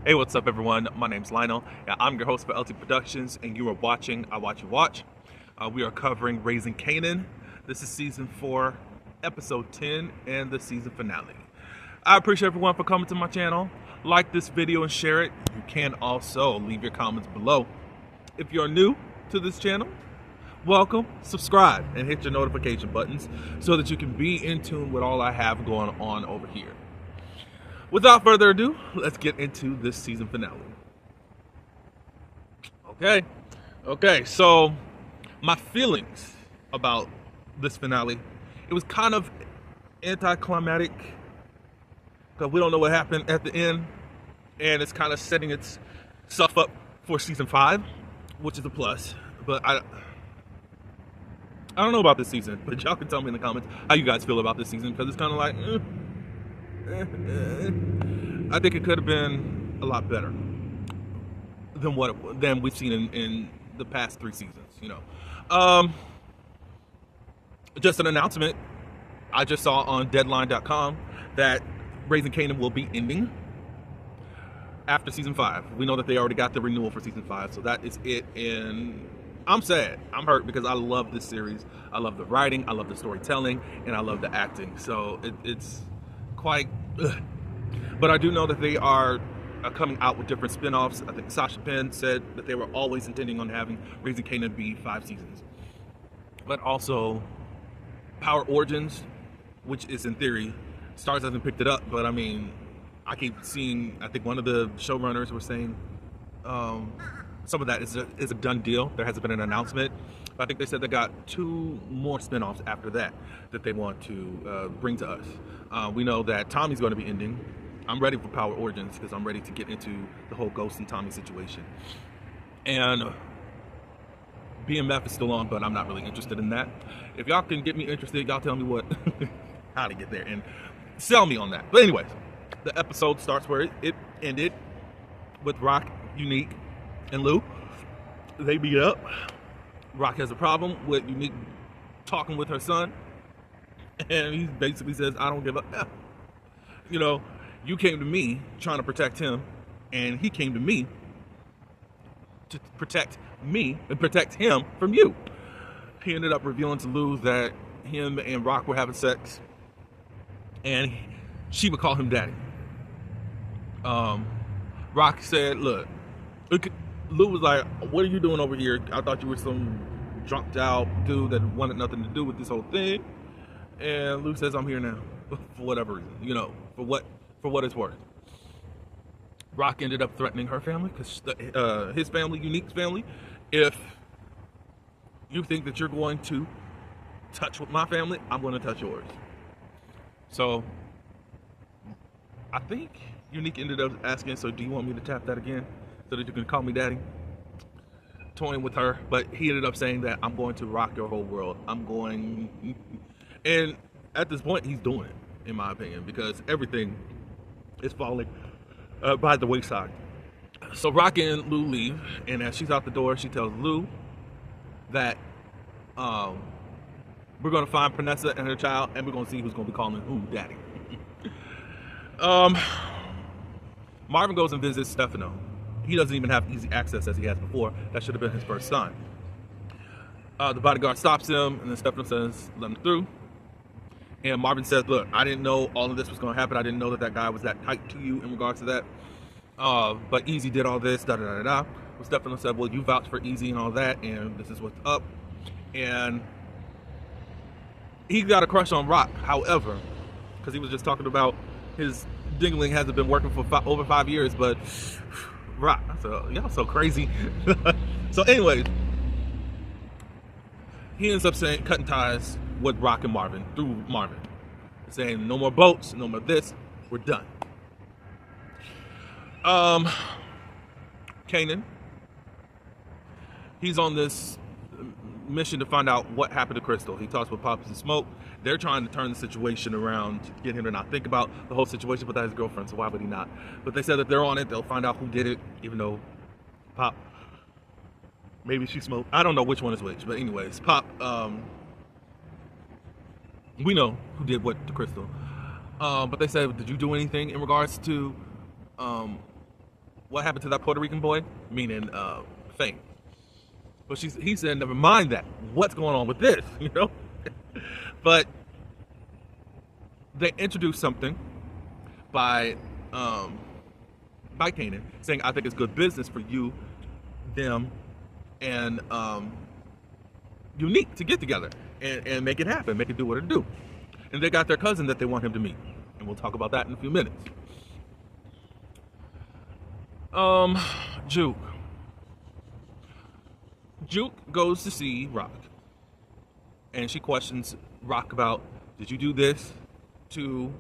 Hey, what's up, everyone? My name's Lionel. I'm your host for LT Productions, and you are watching I Watch You Watch. We are covering Raising Kanan. This is season 4, episode 10, and the season finale. I appreciate everyone for coming to my channel. Like this video and share it. You can also leave your comments below. If you're new to this channel, welcome, subscribe, and hit your notification buttons so that you can be in tune with all I have going on over here. Without further ado, let's get into this season finale. Okay, so my feelings about this finale, it was kind of anticlimactic because we don't know what happened at the end, and it's kind of setting itself up for season 5, which is a plus. But I don't know about this season, but y'all can tell me in the comments how you guys feel about this season, because it's kind of like, I think it could have been a lot better than we've seen in the past 3 seasons. Just an announcement I just saw on Deadline.com that Raising Kanan will be ending after season 5. We know that they already got the renewal for season 5, so that is it. And I'm sad. I'm hurt because I love this series. I love the writing, I love the storytelling, and I love the acting. So it's quite. But I do know that they are coming out with different spin-offs. I think Sasha Penn said that they were always intending on having Raising Kanan be 5 seasons. But also, Power Origins, which is in theory, Starz hasn't picked it up, but I mean, I keep seeing, I think one of the showrunners were saying some of that is a done deal. There hasn't been an announcement. I think they said they got 2 more spin-offs after that they want to bring to us. We know that Tommy's going to be ending. I'm ready for Power Origins because I'm ready to get into the whole Ghost and Tommy situation. And BMF is still on, but I'm not really interested in that. If y'all can get me interested, y'all tell me what how to get there and sell me on that. But anyways, the episode starts where it ended, with Rock, Unique, and Lou. They beat up. Rock has a problem with Unique talking with her son, and he basically says, I don't give a F. You came to me trying to protect him, and he came to me to protect me and protect him from you. He ended up revealing to Lou that him and Rock were having sex, and she would call him daddy. Rock said, look, Lou was like, what are you doing over here? I thought you were some drunk out dude that wanted nothing to do with this whole thing. And Lou says, I'm here now for whatever reason, for what it's worth. Rock ended up threatening her family, because his family, Unique's family, if you think that you're going to touch with my family, I'm going to touch yours. So I think Unique ended up asking, so do you want me to tap that again so that you can call me daddy? Toying with her, but he ended up saying that I'm going to rock your whole world. And at this point, he's doing it, in my opinion, because everything is falling by the wayside. So Rock and Lou leave, and as she's out the door, she tells Lou that we're going to find Panessa and her child, and we're going to see who's going to be calling who daddy. Marvin goes and visits Stefano. He doesn't even have easy access as he has before. That should have been his first son. The bodyguard stops him, and then Stefano says, let him through. And Marvin says, look, I didn't know all of this was going to happen. I didn't know that guy was that tight to you in regards to that. But Easy did all this, da-da-da-da. Well, Stefano said, well, you vouched for Easy and all that, and this is what's up. And he got a crush on Rock, however, because he was just talking about his dingling hasn't been working for over 5 years, but Rock, so y'all so crazy. So anyways, he ends up cutting ties with Rock and Marvin, through Marvin, saying no more boats, no more this, we're done. Kanan, he's on this mission to find out what happened to Crystal. He talks with Pops and Smoke. They're trying to turn the situation around to get him to not think about the whole situation, but that's his girlfriend, so why would he not? But they said that they're on it. They'll find out who did it, even though Pop, maybe she smoked. I don't know which one is which, but anyways, Pop, we know who did what to Crystal. But they said, did you do anything in regards to what happened to that Puerto Rican boy, meaning Fame. But he said, never mind that. What's going on with this? You know? But they introduced something by Kanan saying, I think it's good business for you, them, and Unique to get together and make it happen, make it do what it do. And they got their cousin that they want him to meet. And we'll talk about that in a few minutes. Juke. Juke goes to see Rock. And she questions Rock about, did you do this to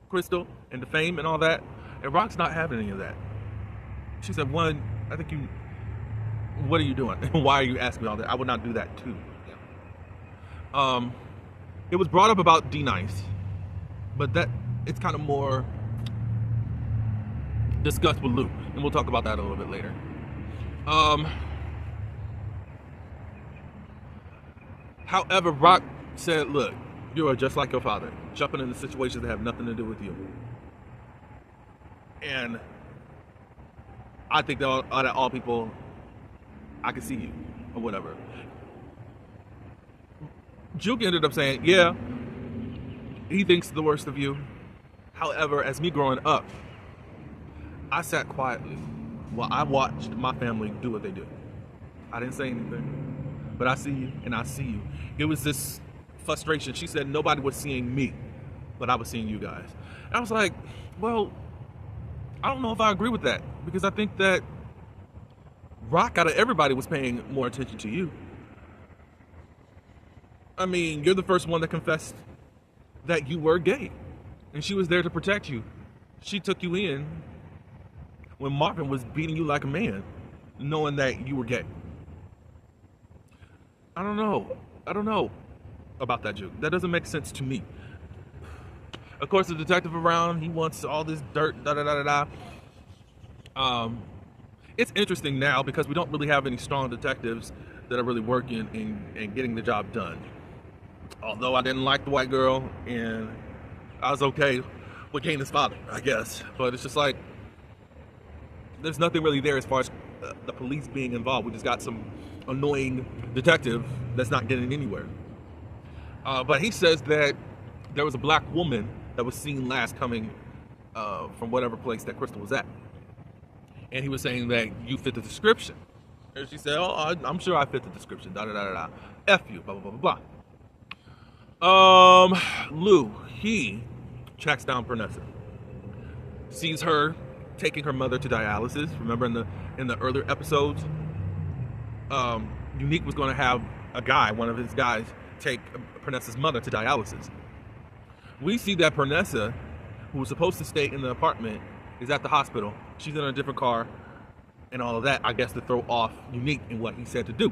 Crystal and the Fame and all that? And Rock's not having any of that. She said, one, I think you, what are you doing? Why are you asking me all that? I would not do that too. It was brought up about D-Nice, but that it's kind of more discussed with Lou, and we'll talk about that a little bit later. However, Rock said, look, you are just like your father, jumping into situations that have nothing to do with you. And I think that all people, I can see you, or whatever. Juke ended up saying, yeah, he thinks the worst of you. However, as me growing up, I sat quietly while I watched my family do what they do. I didn't say anything, but I see you and I see you. It was this frustration. She said nobody was seeing me, but I was seeing you guys. And I was like, well, I don't know if I agree with that, because I think that Rock out of everybody was paying more attention to you. I mean, you're the first one that confessed that you were gay, and she was there to protect you. She took you in when Marvin was beating you like a man, knowing that you were gay. I don't know about that, Juke. That doesn't make sense to me. Of course, the detective around, he wants all this dirt, It's interesting now because we don't really have any strong detectives that are really working and getting the job done. Although I didn't like the white girl, and I was okay with Kanan's father, I guess. But it's just like, there's nothing really there as far as the police being involved. We just got some annoying detective that's not getting anywhere. But he says that there was a black woman that was seen last coming from whatever place that Crystal was at. And he was saying that you fit the description. And she said, oh, I'm sure I fit the description, F you, blah, blah, blah, blah. Lou, he tracks down Pernessa, sees her taking her mother to dialysis. Remember in the earlier episodes, Unique was going to have one of his guys, take Pernessa's mother to dialysis. We see that Pernessa, who was supposed to stay in the apartment, is at the hospital. She's in a different car and all of that, I guess, to throw off Unique in what he said to do.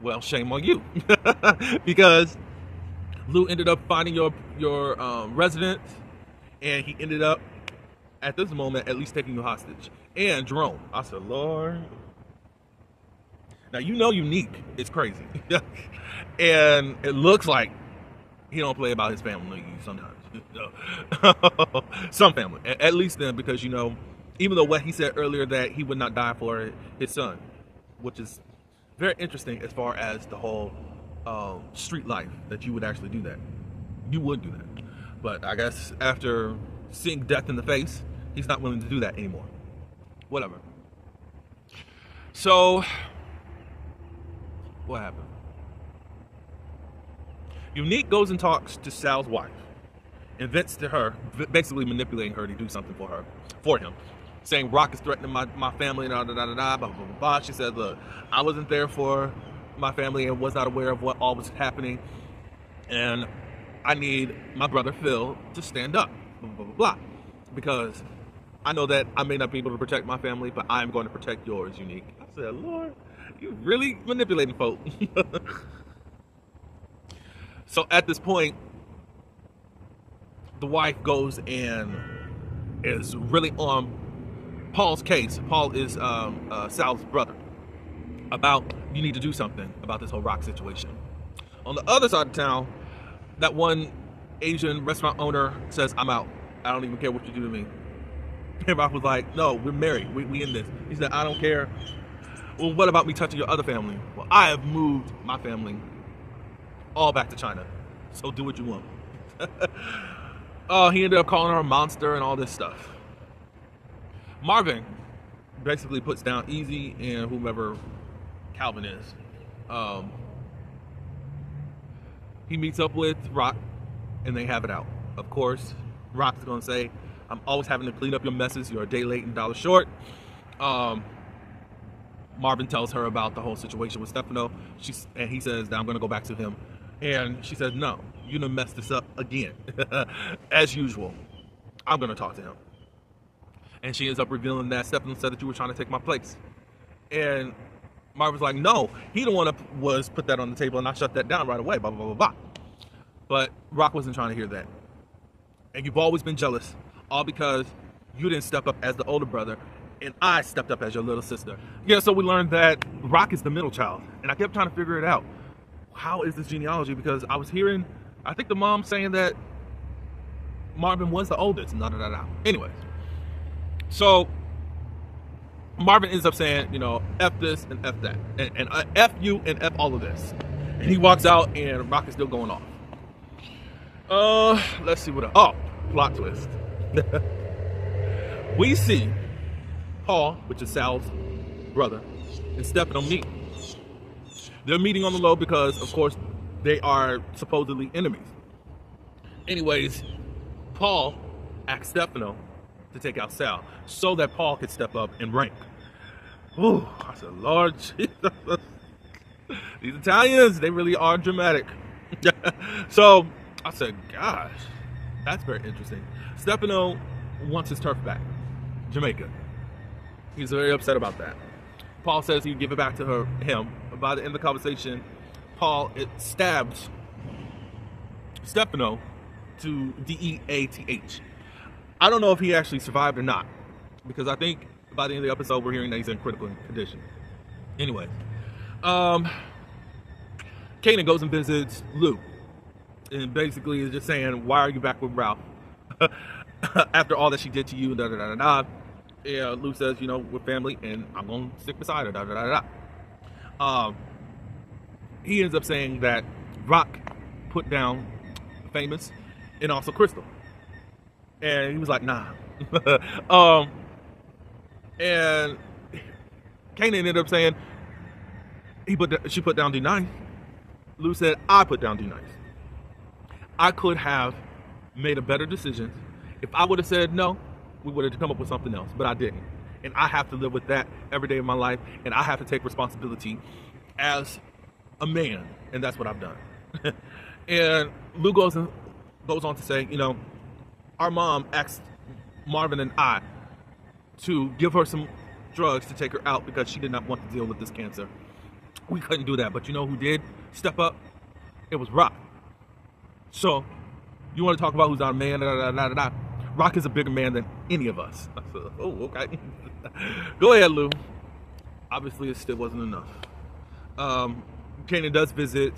Well, shame on you. Because Lou ended up finding your residence, and he ended up, at this moment, at least taking you hostage. And Jerome. I said, Lord. Now, you know Unique is crazy. And it looks like he don't play about his family sometimes. Some family. At least then, because, you know, even though what he said earlier that he would not die for his son, which is very interesting as far as the whole street life, that you would actually do that. You would do that. But I guess after seeing death in the face, he's not willing to do that anymore. Whatever. So, what happened? Unique goes and talks to Sal's wife and vents to her, basically manipulating her to do something for him, saying Rock is threatening my family, blah, blah, blah, blah, blah, blah, blah. She said, look, I wasn't there for my family and was not aware of what all was happening, and I need my brother Phil to stand up, blah, blah, blah, blah, because I know that I may not be able to protect my family, but I'm going to protect yours, Unique. I said, Lord, you really manipulating folk. So at this point, the wife goes and is really on Paul's case. Paul is Sal's brother. About, you need to do something about this whole Rock situation. On the other side of town, that one Asian restaurant owner says, I'm out. I don't even care what you do to me. And Rock was like, no, we're married. We in this. He said, I don't care. Well, what about me touching your other family? Well, I have moved my family all back to China. So do what you want. He ended up calling her a monster and all this stuff. Marvin basically puts down Easy and whomever Calvin is. He meets up with Rock and they have it out. Of course, Rock's going to say, I'm always having to clean up your messes. You're a day late and a dollar short. Marvin tells her about the whole situation with Stefano. And he says that I'm going to go back to him. And she says, no, you done messed this up again. As usual, I'm going to talk to him. And she ends up revealing that Stefano said that you were trying to take my place. And Marvin's like, no, he the one that was put that on the table and I shut that down right away, blah, blah, blah, blah. But Rock wasn't trying to hear that. And you've always been jealous, all because you didn't step up as the older brother and I stepped up as your little sister. Yeah, so we learned that Rock is the middle child. And I kept trying to figure it out. How is this genealogy? Because I was hearing, I think the mom saying that Marvin was the oldest. Anyways, so Marvin ends up saying, you know, F this and F that. And F you and F all of this. And he walks out and Rock is still going off. Let's see what else. Oh, plot twist. We see Paul, which is Sal's brother, and Stefano meet. They're meeting on the low because, of course, they are supposedly enemies. Anyways, Paul asked Stefano to take out Sal so that Paul could step up and rank. Ooh, I said, Lord Jesus. These Italians, they really are dramatic. So I said, gosh, that's very interesting. Stefano wants his turf back, Jamaica. He's very upset about that. Paul says he'd give it back to him. By the end of the conversation, Paul stabs Stefano to DEATH. I don't know if he actually survived or not, because I think by the end of the episode, we're hearing that he's in critical condition. Anyway, Kanan goes and visits Lou, and basically is just saying, why are you back with Ralph? After all that she did to you, da da da da da. Yeah, Lou says, you know, we're family, and I'm gonna stick beside her, da da da da. He ends up saying that Rock put down Famous and also Crystal, and he was like, nah. And Kanan ended up saying she put down D9. Lou said, I put down D9. I could have made a better decision. If I would have said no, we would have come up with something else, but I didn't. And I have to live with that every day of my life, and I have to take responsibility as a man, and that's what I've done. And Lou goes on to say, you know, our mom asked Marvin and I to give her some drugs to take her out because she did not want to deal with this cancer. We couldn't do that, but you know who did step up? It was Rock. So, you want to talk about who's our man? Rock is a bigger man than any of us. I said, oh, okay. Go ahead, Lou. Obviously, it still wasn't enough. Kanan does visit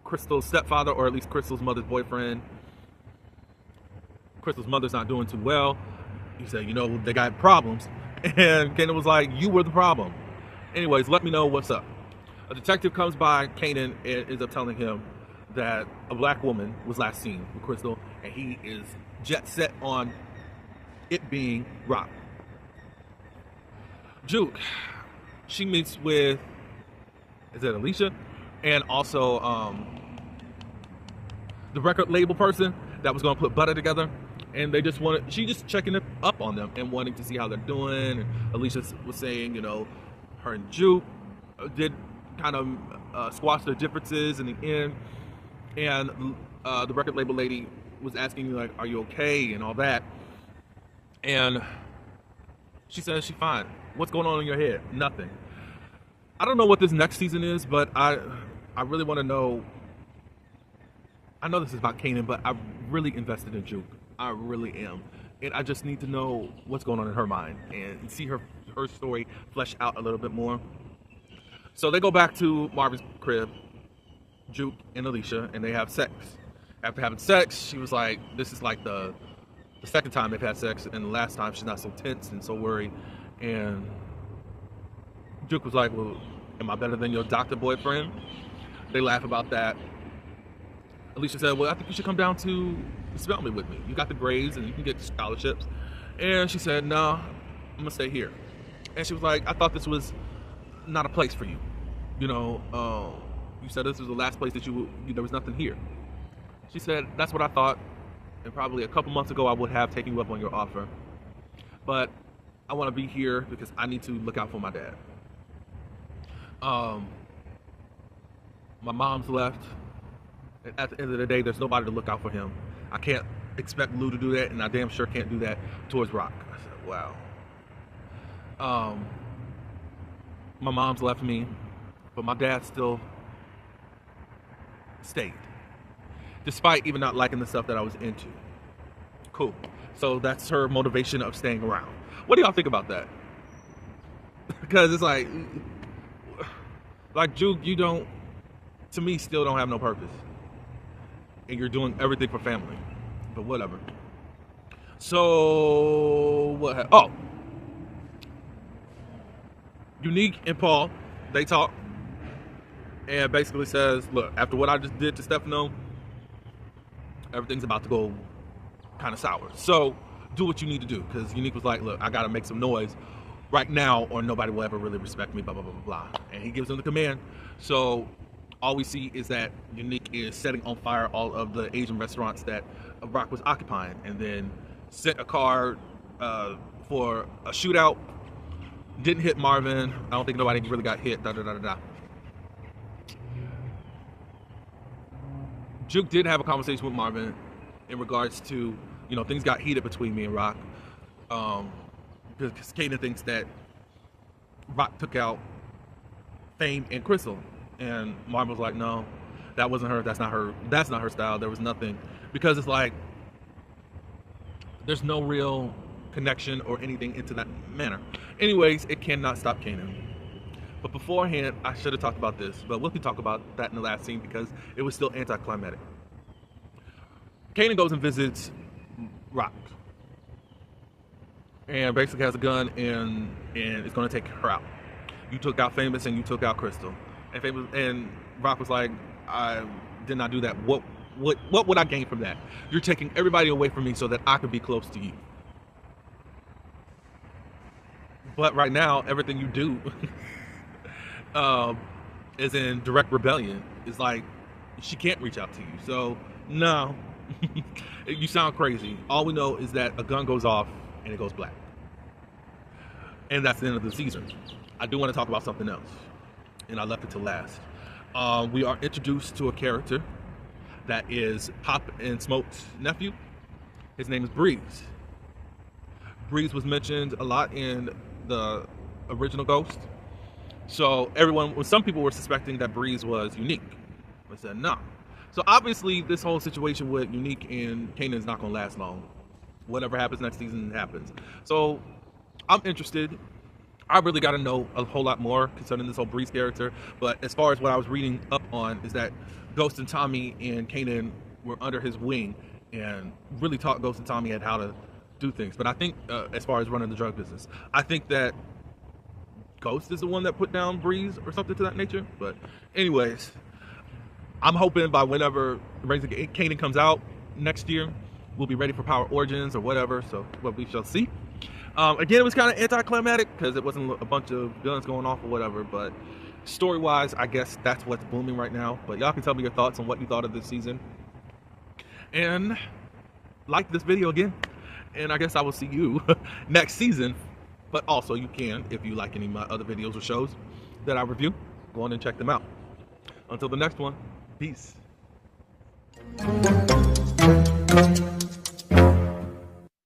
Crystal's stepfather, or at least Crystal's mother's boyfriend. Crystal's mother's not doing too well. He said, you know, they got problems. And Kanan was like, you were the problem. Anyways, let me know what's up. A detective comes by Kanan and ends up telling him that a black woman was last seen with Crystal, and he is jet set on it being Rock. Juke, she meets with, is it Alicia? And also the record label person that was going to put Butter together. And they just wanted, she just checking up on them and wanting to see how they're doing. And Alicia was saying, you know, her and Juke did kind of squash their differences in the end. And the record label lady was asking me, like, are you okay and all that. And she says she's fine. What's going on in your head? Nothing. I don't know what this next season is, but I really want to know. I know this is about Kanan, but I'm really invested in Juke. I really am. And I just need to know what's going on in her mind and see her story flesh out a little bit more. So they go back to Marvin's crib, Juke and Alicia, and they have sex. After having sex, she was like, this is like the the second time they've had sex, and the last time she's not so tense and so worried. And Duke was like, well, am I better than your doctor boyfriend? They laugh about that. Alicia said, well, I think you should come down to Spelman with me. You got the grades and you can get scholarships. And she said, no, I'm gonna stay here. And she was like, I thought this was not a place for you. You know, you said this was the last place that there was nothing here. She said, that's what I thought. And probably a couple months ago, I would have taken you up on your offer. But I want to be here because I need to look out for my dad. My mom's left. And at the end of the day, there's nobody to look out for him. I can't expect Lou to do that, and I damn sure can't do that towards Rock. I said, wow. My mom's left me, but my dad still stayed, despite even not liking the stuff that I was into. Cool. So that's her motivation of staying around. What do y'all think about that? Because it's like Juke, you don't, to me, still don't have no purpose. And you're doing everything for family. But whatever. So, oh. Unique and Paul, they talk. And basically says, look, after what I just did to Stefano, everything's about to go kind of sour. So, do what you need to do. Because Unique was like, look, I got to make some noise right now or nobody will ever really respect me, blah, blah, blah, blah, blah. And he gives them the command. So, all we see is that Unique is setting on fire all of the Asian restaurants that Rock was occupying, and then sent a car for a shootout. Didn't hit Marvin. I don't think nobody really got hit. Juke did have a conversation with Marvin in regards to, you know, things got heated between me and Rock. Because Kanan thinks that Rock took out Fame and Crystal. And Marvin was like, no, that wasn't her. That's not her style. There was nothing. Because it's like, there's no real connection or anything into that manner. Anyways, it cannot stop Kanan. But beforehand, I should have talked about this. But we can talk about that in the last scene because it was still anticlimactic. Kanan goes and visits Rock. And basically has a gun and is going to take her out. You took out Famous and you took out Crystal. And Rock was like, I did not do that. What would I gain from that? You're taking everybody away from me so that I could be close to you. But right now, everything you do is in direct rebellion. It's like, she can't reach out to you. So, no. You sound crazy. All we know is that a gun goes off and it goes black. And that's the end of the season. I do want to talk about something else. And I left it to last. We are introduced to a character that is Pop and Smoke's nephew. His name is Breeze. Breeze was mentioned a lot in the original Ghost. So some people were suspecting that Breeze was Unique. I said, no. So obviously this whole situation with Unique and Kanan is not going to last long. Whatever happens next season happens. So I'm interested. I really got to know a whole lot more concerning this whole Breeze character. But as far as what I was reading up on is that Ghost and Tommy and Kanan were under his wing and really taught Ghost and Tommy how to do things. But I think as far as running the drug business, I think that Ghost is the one that put down Breeze or something to that nature. But anyways, I'm hoping by whenever Raising Kanan comes out next year, we'll be ready for Power Origins or whatever. So what we shall see. Again, it was kind of anticlimactic because it wasn't a bunch of villains going off or whatever, but story-wise, I guess that's what's booming right now. But y'all can tell me your thoughts on what you thought of this season. And like this video again. And I guess I will see you next season. But also you can, if you like any of my other videos or shows that I review, go on and check them out. Until the next one, peace.